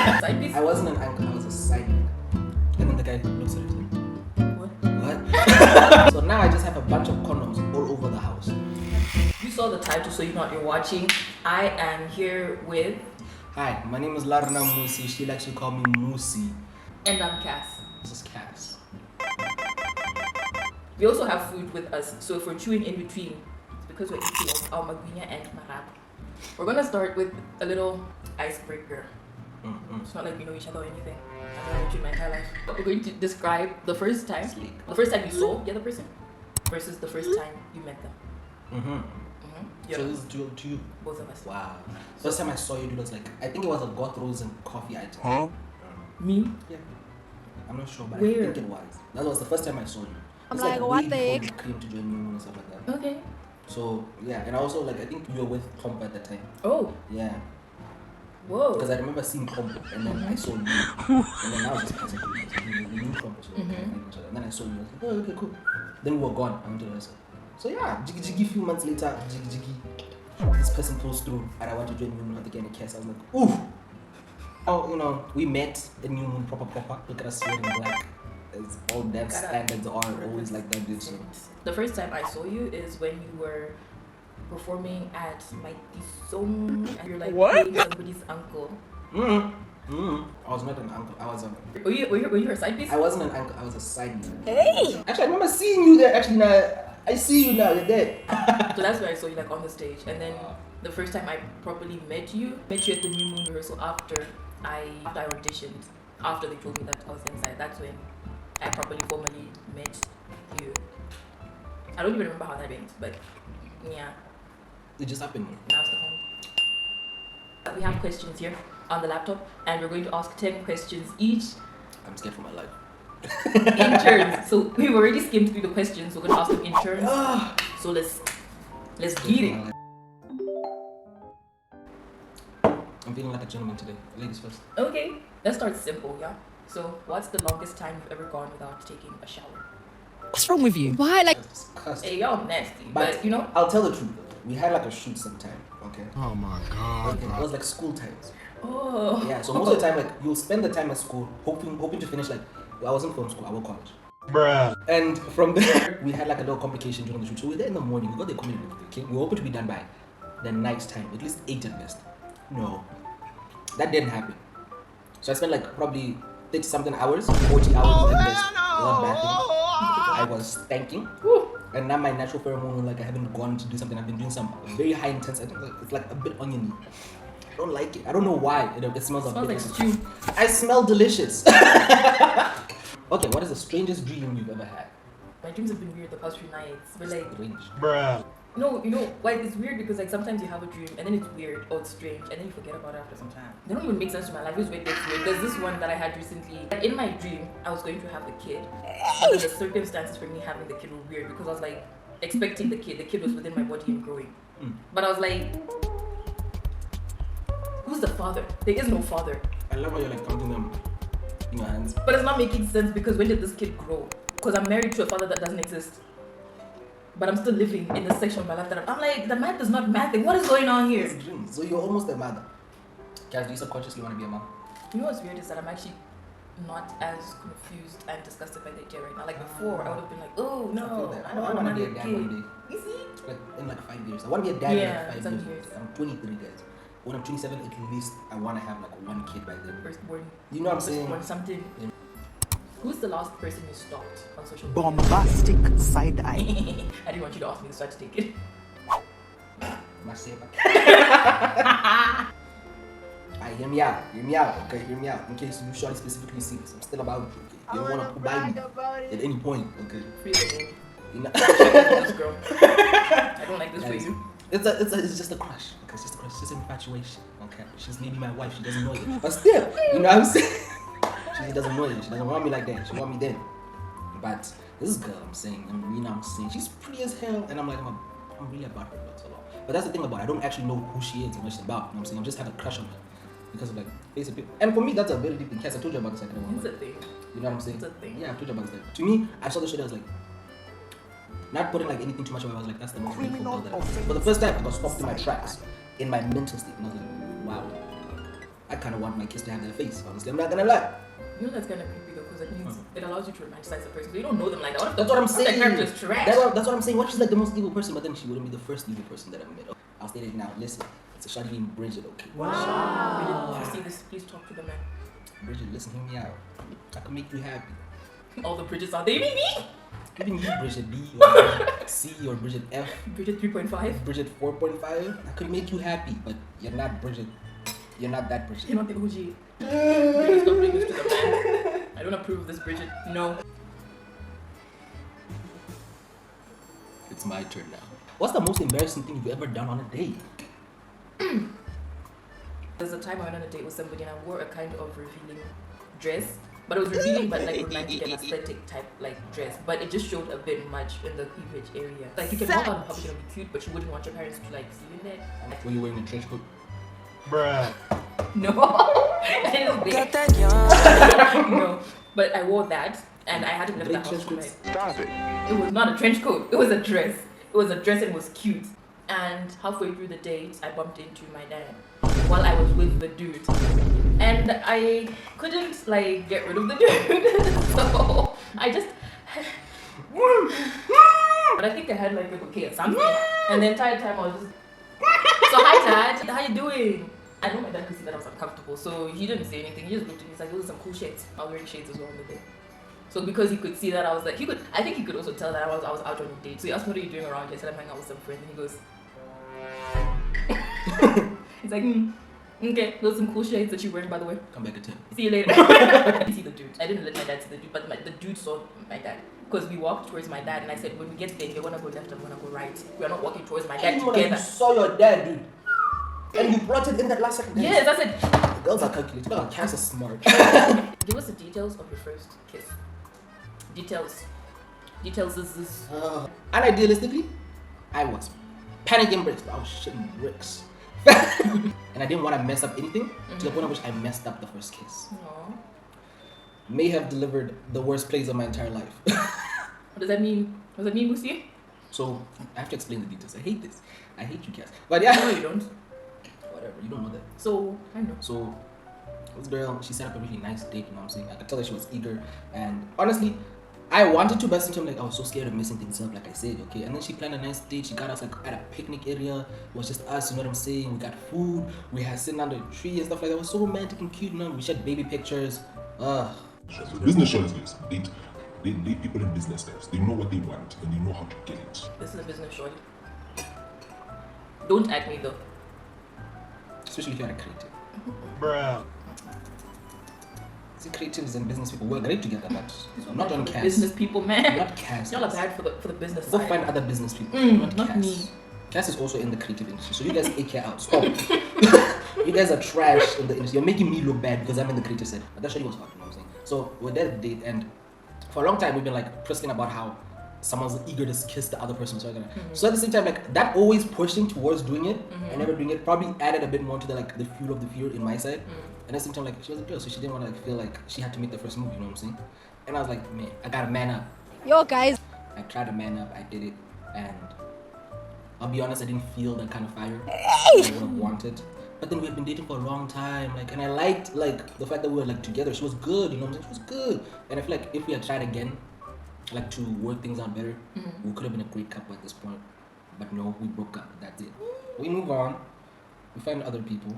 Side piece? I wasn't an anchor, I was a side nigga. And then the guy looks at it like, What? what? So now I just have a bunch of condoms all over the house. You saw the title, so you know what you're watching. I am here with... Hi, my name is Larna Musi. She likes to call me Musi. And I'm Cass. This is Cass. We also have food with us, so if we're chewing in between, it's because we're eating our magwinya and marab. We're gonna start with a little icebreaker. It's not like we know each other or anything. I've known you my entire life. But we're going to describe the first time you saw the other person versus the first time you met them. Yeah. So this is to you? Both of us. Wow. First time I saw you, it was like, I think it was a Goth Rose and coffee item. Me? Yeah. I'm not sure, but Where? I think it was. That was the first time I saw you. I'm It's like, way what before the you came to join me and stuff like that. Okay. So yeah, and also like I think you were with Comp at the time. Oh. Yeah. Whoa. Because I remember seeing Comp and then I saw you. And then I was just passing through. We knew Comp, so and then I saw you. I was like, oh okay, cool. Then we were gone. I went to the restaurant. So yeah, jiggy few months later, jiggy. This person pulls through and I want to join New Moon at the Game Cast. I was like, ooh. Oh, you know, we met the New Moon proper. Look at us wearing black. As all dance standards are always like that, dude. So. The first time I saw you is when you were performing at Mighty Song and you're like playing somebody's uncle. I was not an uncle. I was a. Were you her side piece? I wasn't an uncle. I was a side man. Hey! Actually, I remember seeing you there. Actually, now I see you now. You're there. So that's where I saw you like on the stage, and then the first time I properly met you at the New Moon rehearsal after I auditioned. After they told me that I was inside, that's when I properly formally met you. I don't even remember how that went, but yeah, It just happened. now it's the home. We have questions here on the laptop, and we're going to ask 10 questions each I'm scared for my life. in turns. So we've already skimmed through the questions. We're going to ask them in turns. So let's get it. I'm feeling like a gentleman today. Ladies first. Okay, let's start simple, yeah? So, what's the longest time you've ever gone without taking a shower? What's wrong with you? Why? Like, That's disgusting. Hey, y'all nasty, but you know? I'll tell the truth. We had like a shoot sometime. Okay. Oh my god. Okay. It was like school times. Oh. Yeah. So most of the time, like you'll spend the time at school hoping to finish. Like I wasn't from school. I was college. Bruh. And from there, we had like a little complication during the shoot. So we were there in the morning. We got the community. Okay. We were hoping to be done by the night time, at least 8 at best. No, that didn't happen. So I spent like probably 30 something hours, 40 hours at best. Without bathing. I was thanking. And now my natural pheromone, like I haven't gone to do something. I've been doing some very high intense. I think it's like a bit oniony. I don't like it. I don't know why. It smells a bit like stew. I smell delicious. Okay, what is the strangest dream you've ever had? My dreams have been weird the past few nights. But like, Strange. Bruh. no, you know, why it's weird because like sometimes you have a dream and then it's weird or it's strange and then you forget about it after some time. They don't even make sense to my life. It's weird. There's this one that I had recently. Like, in my dream, I was going to have a kid. But the circumstances for me having the kid were weird because I was like expecting the kid. The kid was within my body and growing. But I was like, who's the father? There is no father. I love how you're like counting them in your hands. But it's not making sense because when did this kid grow? Because I'm married to a father that doesn't exist. But I'm still living in this section of my life that I'm like, the math is not mathing. What is going on here? It's dreams. So you're almost a mother. Guys, do you subconsciously want to be a mom? You know what's weird is that I'm actually not as confused and disgusted by the idea right now. Like before, I would have been like, oh I feel no, that. I I don't want want to to be be a a dad one kid. day. You see? Like in like 5 years. I want to be a dad Yeah, in like 5 some years. years. I'm 23 guys. When I'm 27, at least I want to have like one kid by then. Firstborn. You know what I'm saying? Firstborn something. Yeah. Who's the last person you stalked on social media? bombastic side eye. I didn't want you to ask me, so I had to take it. Maseba. Hear me out. Hear me out. Okay, hear me out. In case you shortly specifically see this, I'm still about you. Okay? You don't want to buy me at any point. Okay. Free the game. You know? This girl. I don't like this for Guys, you. It's just a crush. Okay, it's just a crush. It's just an infatuation. Okay. She's maybe my wife. She doesn't know it. But still, you know what I'm saying? She doesn't know it. She doesn't want me like that. She want me then. But this girl, I'm saying, I'm saying, she's pretty as hell, and I'm like, I'm really about her a lot. But that's the thing about it. I don't actually know who she is and what she's about. You know what I'm saying? I just have a crush on her because of like face appeal. And for me, that's a very deep thing. Cass, I told you about this. It's a thing. You know what I'm saying? It's a thing. Yeah, I told you about this. To me, I saw the shit. I was like, not putting like anything too much away. I was like, that's the most beautiful girl that I've seen. For the first time, I got stopped in my tracks, in my mental state, and I was like, wow. I kind of want my kiss to have their face. Honestly, I'm not gonna lie. You know that's kind of creepy though, because it means it allows you to romanticize the person. So you don't know them like that. That's what I'm saying. That character's trash. That's what I'm saying. What if she's like the most evil person, but then she wouldn't be the first evil person that I've met. I'll state it now. Listen, it's a shawty named Bridget, okay? Wow. If you see this, please talk to the man. Bridget, listen, hear me out. I can make you happy. All the Bridgets are there. Me. Even you, Bridget B, or Bridget C, or Bridget F. Bridget 3.5. Bridget 4.5. I could make you happy, but you're not Bridget. You're not that Bridget. You're not the OG. Bridget, stop doing this to the man. I don't approve of this, Bridget. No. It's my turn now. What's the most embarrassing thing you've ever done on a date? There's a time I went on a date with somebody and I wore a kind of revealing dress. But it was revealing, but like romantic and aesthetic type like dress. But it just showed a bit much in the cleavage area. Like you can walk out in public and be cute, but you wouldn't want your parents to like see you in there. Like, Were you wearing a trench coat? Bruh. no, that is big. No, but I wore that and I hadn't left the house tonight. Stop it. It was not a trench coat. It was a dress. It was a dress and it was cute. And halfway through the date, I bumped into my dad while I was with the dude. And I couldn't like get rid of the dude. So I just but I think I had like a bouquet or something. And the entire time I was just so hi dad, how you doing? I know my dad could see that I was uncomfortable, so he didn't say anything. He just looked at me. He's like, those are some cool shades. I was wearing shades as well on the day. So because he could see that, I was like, I think he could also tell that I was out on a date. So he asked me, what are you doing around here? I said, I'm hanging out with some friends. And he goes, he's like, okay, those are some cool shades that you're wearing, by the way. Come back at 10. See you later. I didn't see the dude. I didn't let my dad see the dude, but the dude saw my dad. Because we walked towards my dad, and I said, when we get there, you're gonna go left, I'm gonna go right. We are not walking towards my dad together. You saw your dad, dude. And you brought it in that last second. Yes, I said. Girls are calculated. Girls are cancer smart. Give us the details of your first kiss. Details. Details is this. And idealistically, I was panicking bricks. I was shitting bricks. And I didn't want to mess up anything to the point at which I messed up the first kiss. Aww. May have delivered the worst plays of my entire life. What does that mean? What does that mean, Musi? So I have to explain the details. I hate this. I hate you guys. But yeah. No, you don't. Whatever. You don't know that. So, I know. So this girl, she set up a really nice date, you know what I'm saying? I could tell that she was eager, and honestly, I wanted to, but sometimes like I was so scared of messing things up, like I said, okay? And then she planned a nice date. She got us like at a picnic area. It was just us, you know what I'm saying? We got food. We had sitting under a tree and stuff like that. It was so romantic and cute, you know? We shared baby pictures. So business shows this. They date people in business lives. They know what they want and they know how to get it. This is a business shorty. Don't at me though. Especially if you're a creative. Bruh. See, creatives and business people work great together, but not on cast. Business people, man. Not cast. Y'all are bad for the business Go side. find other business people. Not cast. me. Cass is also in the creative industry, so you guys AK out. Stop. You guys are trash in the industry. You're making me look bad because I'm in the creative side. But that's what was hard, you know what I'm saying? So we're there at the date, and for a long time we've been like pressing about how someone's eager to kiss the other person. So at the same time, like that always pushing towards doing it and never doing it probably added a bit more to the like the fuel of the fear in my side. And at the same time, like she was a girl, so she didn't want to like feel like she had to make the first move. You know what I'm saying? And I was like, man, I gotta man up. Yo, guys. I tried to man up. I did it, and I'll be honest, I didn't feel that kind of fire I would have wanted. But then we had been dating for a long time, like, and I liked like the fact that we were like together. She was good, you know what I'm saying? She was good, and I feel like if we had tried again, like to work things out better, we could have been a great couple at this point. But no, we broke up. That's it. We move on. We find other people.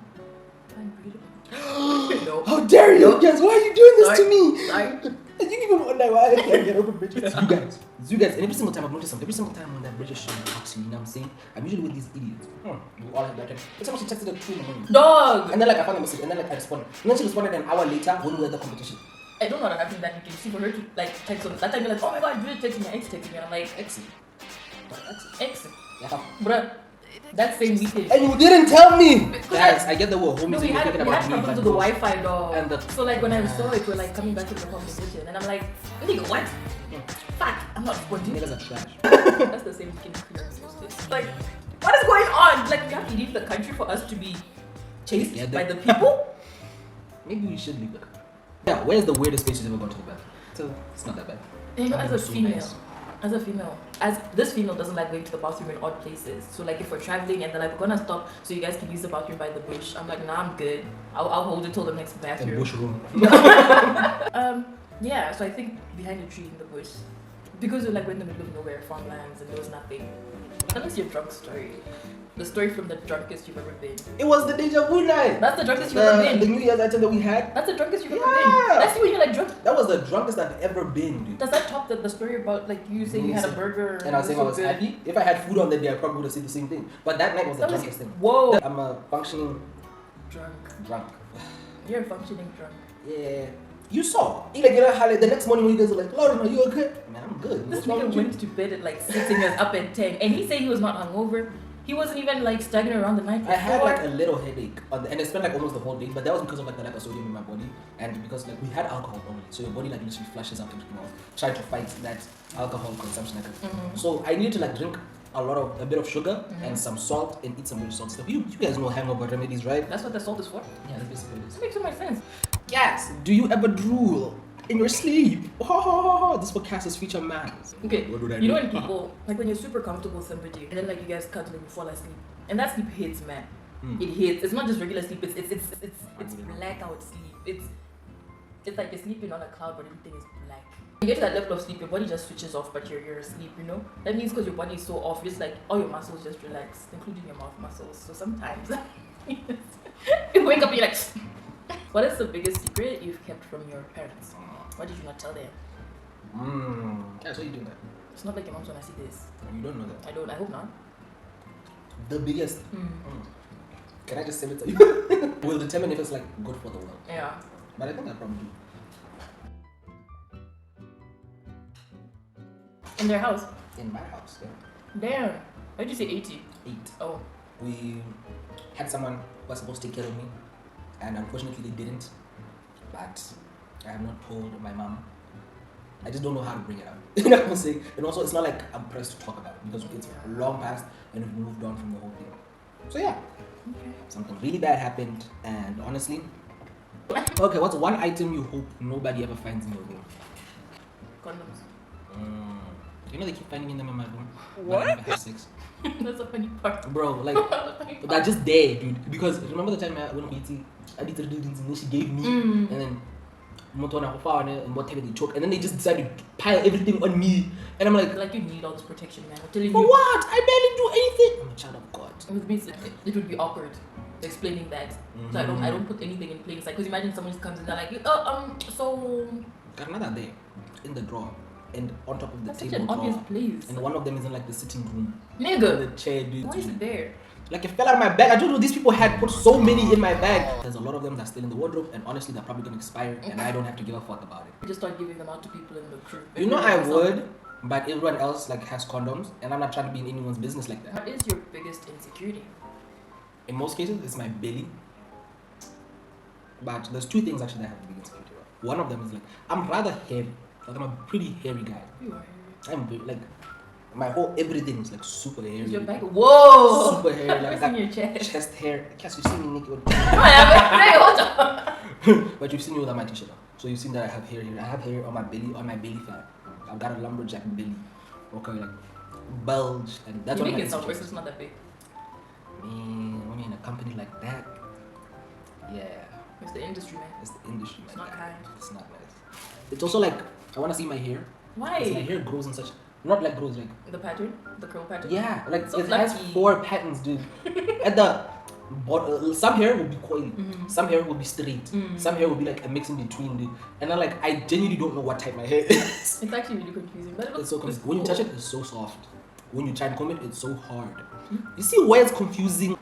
No. How dare you guys? Why are you doing this to me? Sorry. You didn't even wonder why I can't get over Bridget. It's you guys. And every single time I've noticed something, every single time when that Bridget show talks to me, you know what I'm saying? I'm usually with these idiots. We all have that time. Every time she texted at 2 in the morning. Dog! And then like I found the message, and then like I responded. And then she responded an hour later when we were at the competition. I don't know what happened that you can see for her to like text on that time. You're like, oh my god, Bridget texted me, ex texted me. And I'm like, Exit. ex. Yeah. Bruh, that same weekend. And you didn't tell me! Guys, I get the word homies No, we and you're had thinking about me. problems with the Wi-Fi, dog. And so like when I saw it, we're like coming back to the competition, and I'm like, nigga, what? Fuck, I'm not responding. Niggas are trash. That's the same weekend. Like, what is going on? Like, we have to leave the country for us to be chased by the people? Maybe we should leave the country. Yeah, where's the weirdest place you've ever gone to the bathroom? So it's not that bad. And as a So female, nice. As a female, as this female doesn't like going to the bathroom in odd places. So like if we're traveling and they're like, we're gonna stop so you guys can use the bathroom by the bush. I'm like, nah, I'm good. I'll hold it till the next A bathroom. bush room. Yeah, so I think behind a tree in the bush. Because we're like we're in the middle of nowhere, farmlands, and there was nothing. Tell us your drunk story. The story from the drunkest you've ever been. It was the deja vu night. That's the drunkest you've ever been. The New Year's item that we had. That's the drunkest you've ever Yeah. been. That's you when you're like drunk. That was the drunkest I've ever been, dude. Does that top the story about like you saying you had a burger And I was saying I so was good? happy. If I had food on that day, I probably would have said the same thing. But that night was the That was drunkest thing. whoa. I'm a functioning Drunk. You're a functioning drunk. Yeah. You saw. The next morning when you guys were like, Lauren, are you okay? Man, I'm good. This What's wrong nigga with you? went to bed at like 6 and he was up at 10. And he said he was not hungover. He wasn't even like staggering around the night before. I had like a little headache and I spent like almost the whole day, but that was because of like the lack of sodium in my body and because like we had alcohol only, so your body like literally flushes out everything else, trying to fight that alcohol consumption. So I needed to like drink a bit of sugar and some salt and eat some really salt stuff. You guys know hangover remedies, right? That's what the salt is for? Yeah, that's basically what it is. That makes so much sense. Yes. Do you ever drool in your sleep? This podcast is feature man. Okay, What would I you know do? when people, like when you're super comfortable with somebody and then like you guys cuddle and you fall asleep. And that sleep hits, man. It hits. It's not just regular sleep, it's blackout sleep. It's like you're sleeping on a cloud but everything is black. You get to that level of sleep, your body just switches off but you're asleep, you know? That means because your body is so off, it's like all your muscles just relax, including your mouth muscles. So sometimes you wake up and you're like, what is the biggest secret you've kept from your parents? Why did you not tell them? Yeah, so you do that. It's not like your mom's gonna see this. You don't know that. I hope not. The biggest. Can I just say it to you? Will determine if it's like good for the world. Yeah. But I think I probably do. In their house? In my house, yeah. Damn. Why did you say 80? 8. Oh. We had someone who was supposed to take care of me, and unfortunately they didn't. But I have not told my mom. I just don't know how to bring it up. You know what I'm saying? And also, it's not like I'm pressed to talk about it because it's long past and we've moved on from the whole thing. So yeah, something really bad happened, and honestly, okay, what's one item you hope nobody ever finds in your room? Condoms. You know they keep finding them in my room. What? When I never have sex. That's a funny part. Bro, like they're just there, dude. Because remember the time I went to I did 3 things and then she gave me, and then and what time they choke, and then they just decided to pile everything on me, and I'm like you need all this protection, man. I'm telling for you. what? I barely do anything. I'm a child of God. With me, it would be awkward explaining that. So I don't put anything in plain sight. Because imagine someone just comes in, they're like, so. Got another there in the drawer and on top of the That's such table an obvious drawer. place. And one of them is in like the sitting room. Nigga. The chair, dude. Why is it there? Like it fell out of my bag. I don't know. These people had put so many in my bag. There's a lot of them that's still in the wardrobe, and honestly, they're probably gonna expire, and I don't have to give a fuck about it. Just start giving them out to people in the crew. You know I would, but everyone else like has condoms, and I'm not trying to be in anyone's business like that. What is your biggest insecurity? In most cases, it's my belly. But there's 2 things actually that I have to be insecure about. One of them is like I'm rather hairy. Like I'm a pretty hairy guy. You are. I'm like my whole everything is like super hairy. Is your back? Whoa! Super hairy. Like What's in that your chest? chest hair. Yes, you've seen me naked. Hey, hold on. But you've seen me without my t-shirt on. So you've seen that I have hair here. I have hair on my belly fat. I've got a lumberjack belly. Okay, like bulge, and that's You what make I'm it sound worse. It's not that big. Man, when you're in a company like that, yeah, It's the industry, man. it's the industry. It's my not guy. kind. It's not nice. It's also like I want to see my hair. Why? Because my hair grows in such not like grows like The pattern? The curl pattern? yeah, like So it has fluffy. 4 patterns, dude. At the bottom, some hair will be coily, some hair will be straight, some hair will be like a mix in between, dude. And I'm like, I genuinely don't know what type my hair is. It's actually really confusing. But it It's looks so confusing. When you touch it, it's so soft. When you try and comb it, it's so hard. You see why it's confusing?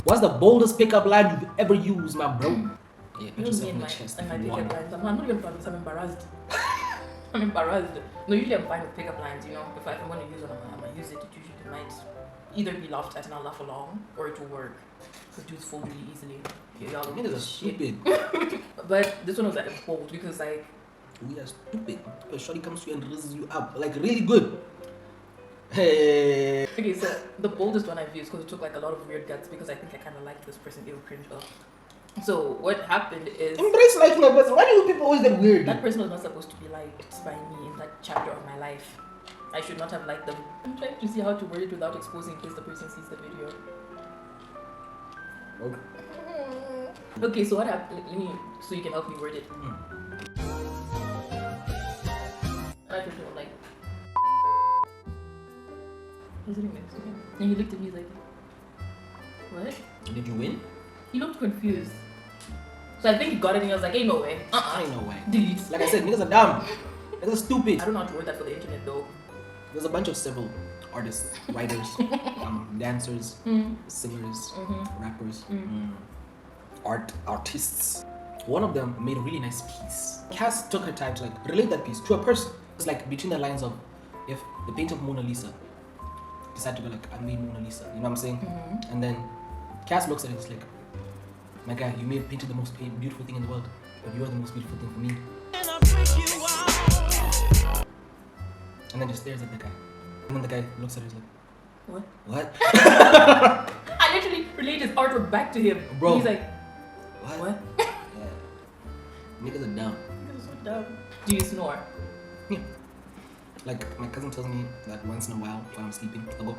What's the boldest pickup line you've ever used, my bro? Yeah, You put know yourself me in and the my, chest. and my if you pickup want. lines. I'm not even proud because I'm embarrassed. I'm embarrassed. No, usually I'm fine with pickup lines, you know. If I'm going to use one, I'm going to use it. It usually might either be laughed at and I'll laugh along, or it will work. Because dudes fold really easily. Yeah, y'all Niggas are shit. stupid. But this one was like bold because like We are stupid. A shorty comes to you and raises you up. Like, really good. Hey. okay, so the boldest one I've used because it took like a lot of weird guts because I think I kind of liked this person. They were cringe. So what happened is Embrace liking a person. Why do people always get weird? that person was not supposed to be liked by me in that chapter of my life. I should not have liked them. I'm trying to see how to word it without exposing in case the person sees the video. Okay, so what happened? So you can help me word it. I don't like. He's sitting next to him, and he looked at me like, "What?" Did you win? He looked confused. So I think he got it, and he was like, "Ain't no way." Ain't no way. Delete. Like I said, niggas are dumb. Niggas are stupid. I don't know how to word that for the internet though. There's a bunch of several artists, writers, dancers, singers, rappers, artists. One of them made a really nice piece. Cass took her time to like relate that piece to a person. It's like between the lines of if the painter of Mona Lisa decided to go like, I made Mona Lisa, you know what I'm saying? And then Cass looks at it, it's like, my guy, you may have painted the most beautiful thing in the world, but you are the most beautiful thing for me. And then just stares at the guy. And then the guy looks at her and is like, what? I literally relayed his artwork back to him. Bro. He's like, What? what? Yeah. Niggas are dumb. Niggas are so dumb. Do you snore? Yeah. Like my cousin tells me that once in a while if I'm sleeping, I'll go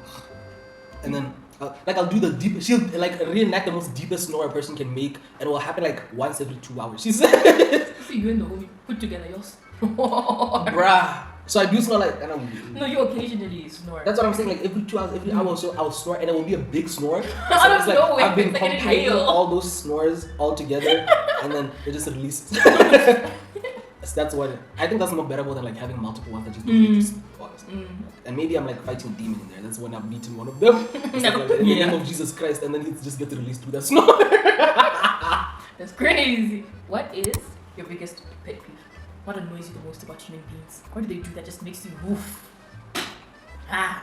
and then I'll do the deep. She'll like reenact the most deepest snore a person can make, and it will happen like once every 2 hours. She said. See you and the homie put together your snore. Bruh. So I do snore like I don't. No, you occasionally snore. That's what I'm saying. Like every 2 hours, every hour or so, I'll snore, and it will be a big snore. So Out of it's like nowhere, I've been it's like an compiling inhale. all those snores all together, and then it just releases. So that's what I think that's more bearable than like having multiple ones that just don't make you sleep, honestly. And maybe I'm like fighting a demon in there. That's when I've beaten one of them. It's like, in the name of Jesus Christ, and then it just gets released through that snore. That's crazy. What is your biggest pet peeve? What annoys you the most about human beings? What do they do that just makes you woof? I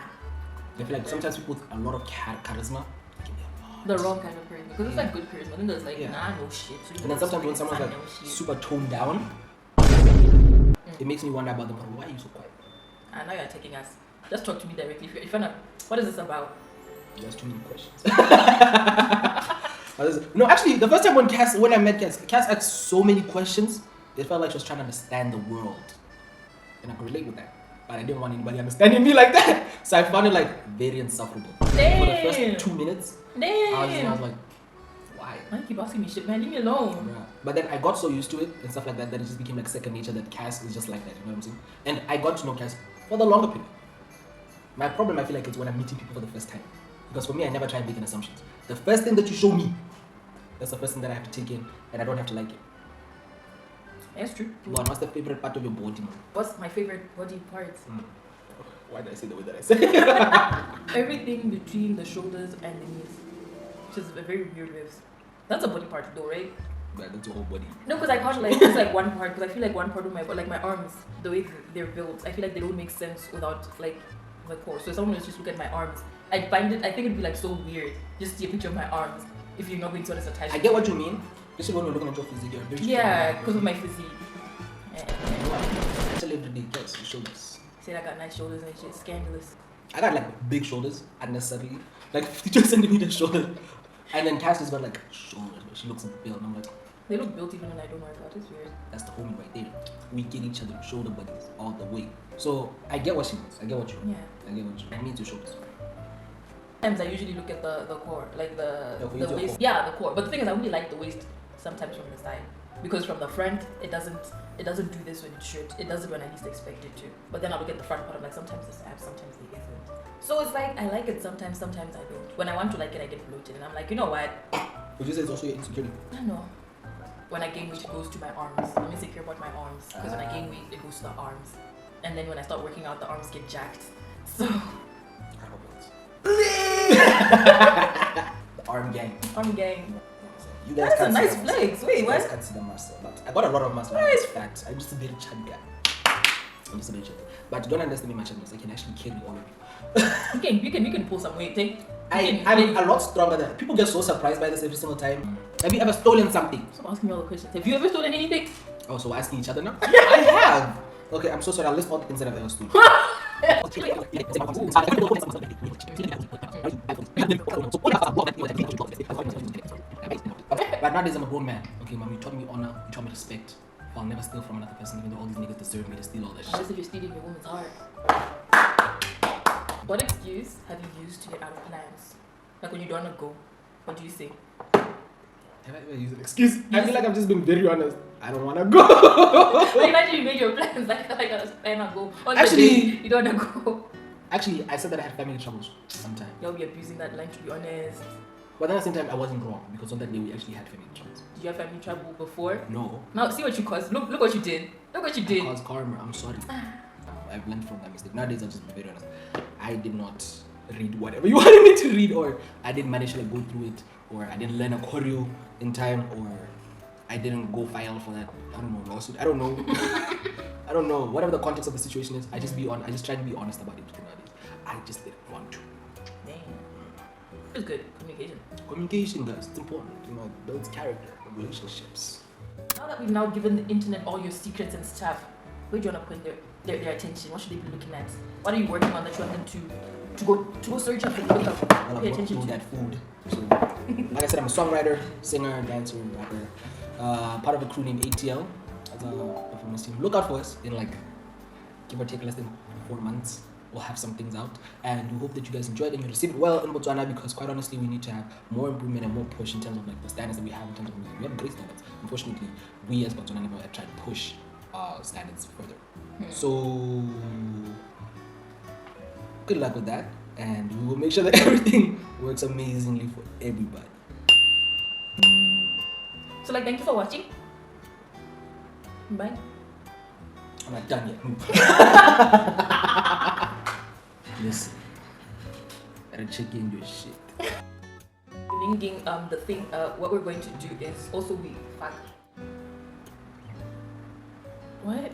feel like sometimes people with a lot of charisma can be a lot. The wrong kind of charisma. Because it's like good charisma. Then there's like, Yeah. nah, no shit. So And then sometimes when someone's like no shit. super toned down, it makes me wonder about them. Why are you so quiet? And now you're taking us. Just talk to me directly. If you're not, what is this about? There's too many questions. No, actually, the first time when I met Cass asked so many questions, it felt like she was trying to understand the world. And I could relate with that. But I didn't want anybody understanding me like that. So I found it like very insufferable. Damn. For the first 2 minutes, Damn. I was like, why? Why you keep asking me shit, man? Leave me alone. Yeah. But then I got so used to it and stuff like that that it just became like second nature that Cass is just like that, you know what I'm saying? And I got to know Cass for the longer period. My problem I feel like is when I'm meeting people for the first time. Because for me I never try and make assumptions. The first thing that you show me, that's the first thing that I have to take in and I don't have to like it. That's true. What's the favorite part of your body, man? What's my favorite body part? Why did I say the way that I said? Everything between the shoulders and the knees. Which is a very weird waves. That's a body part though, right? But that's your whole body. No, because I can't like, it's like one part, because I feel like one part of my body, like my arms, the way they're built, I feel like they don't make sense without like the core. So if someone was just look at my arms, I think it'd be like so weird just to see a picture of my arms if you're not going to honest attach. I get what you mean. Especially when you're looking at your physique, you're very Yeah, because of my physique. Actually, every day, guys, your shoulders. Said I got nice shoulders and shit, scandalous. I got like big shoulders, unnecessarily. Like 52 centimeters shoulder. And then Cass has got like shoulders, but she looks built. And I'm like, They look built even when I don't work out. It's weird. that's the homie right there. We get each other shoulder buddies all the way. So I get what she means. I get what you mean. Yeah. I get what you mean. I need two shoulders. Sometimes I usually look at the core, like Yeah, for you the to waist. core. Yeah, the core. But the thing is, I really like the waist sometimes from the side, because from the front it doesn't do this when it should. It does it when I least expect it to. But then I look at the front part. I'm like, sometimes it's abs, sometimes it isn't. So it's like I like it sometimes, sometimes I don't. When I want to like it, I get bloated, and I'm like, you know what? Would you say it's also your insecurity? I don't know. When I gain weight, it goes to my arms. I'm insecure about my arms because when I gain weight, it goes to the arms. And then when I start working out, the arms get jacked. So The arm gang. arm gang. You guys That's a can't nice see the muscle. flex. Wait, You guys what? can't see the muscle, but I got a lot of muscle. Nice. I'm fat. I'm just a very chubby guy. I'm just a very chubby. But don't underestimate my chubbiness. I can actually carry all of you. You can pull some weight. Take. I'm a lot stronger than people get so surprised by this every single time. Have you ever stolen something? Stop asking me all the questions. Have you ever stolen anything? Oh, so we're asking each other now? I have! Okay, I'm so sorry. I'll list all the things that I've ever stolen. But nowadays I'm a grown man. Okay, mom, you taught me honor, you taught me respect. I'll never steal from another person, even though all these niggas deserve me to steal all that shit. Unless if you're stealing your woman's heart. What excuse have you used to get out of plans? Like when you don't want to go, what do you say? Have I ever used an excuse? I feel like I've just been very honest. I don't want to go. Like imagine you made your plans like I wanna go. On the Actually- day, you don't wanna go. Actually, I said that I had family troubles sometime. You'll be abusing that line to be honest. But then at the same time, I wasn't wrong because on that day we actually had family troubles. Did you have family trouble before? No. Now see what you caused. Look what you did. Look what you did. Cause karma, I'm sorry. I've learned from that mistake. Nowadays, I'll just be very honest. I did not read whatever you wanted me to read, or I didn't manage to like go through it, or I didn't learn a choreo in time, or I didn't go file for that. I don't know, lawsuit. I don't know. I don't know. Whatever the context of the situation is, I just try to be honest about it nowadays. I just didn't want to. Damn. It's good communication. Communication, guys, it's important. You know, it builds character, relationships. Now that we've now given the internet all your secrets and stuff, where do you want to put their attention? What should they be looking at? What are you working on that you want them to go search up and look up? Well, Pay I'm working attention on to. that food. So, like I said, I'm a songwriter, singer, dancer, rapper. Part of a crew named ATL as a performance team. Look out for us in like give or take less than 4 months. We'll have some things out, and we hope that you guys enjoyed and you received it well in Botswana, because quite honestly, we need to have more improvement and more push in terms of like the standards that we have in terms of music. We have great standards. Unfortunately, we as Botswana never have tried to push standards further. So good luck with that, and we will make sure that everything works amazingly for everybody. So like, thank you for watching. Bye. I'm not done yet. Listen, gotta check in your shit. Linking the thing. What we're going to do is also we fuck. What?